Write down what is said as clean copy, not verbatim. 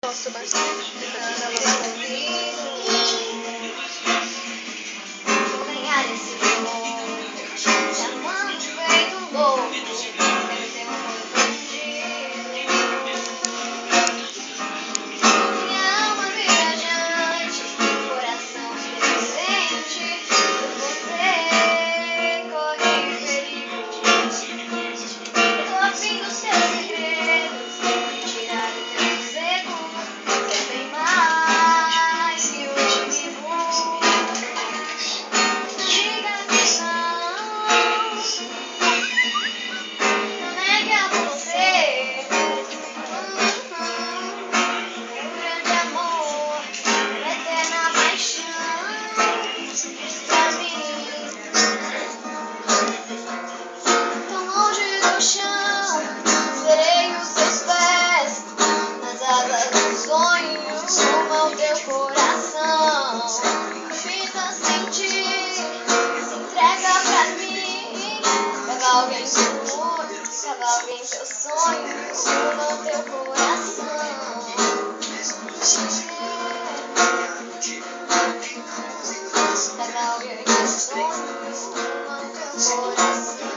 Gosto bastante de Vou ganhar esse jogo, te amando feito um louco, quero ter um amor bandido. Minha alma viajante, coração independente, por você corre perigo. Tô afim dos teus segredos, de tirar o teu sossego, ser bem mais que o inimigo. Diga que não negue a você. Meu grande amor, minha eterna paixão, pra mim. Tão longe do chão, serei os seus pés, nas asas dos sonhos, rumo ao teu coração. Vida sem ti, se entrega pra mim. Cavalgue em teus sonhos, rumo ao teu coração. Cavalgue em teus sonhos, rumo ao teu coração.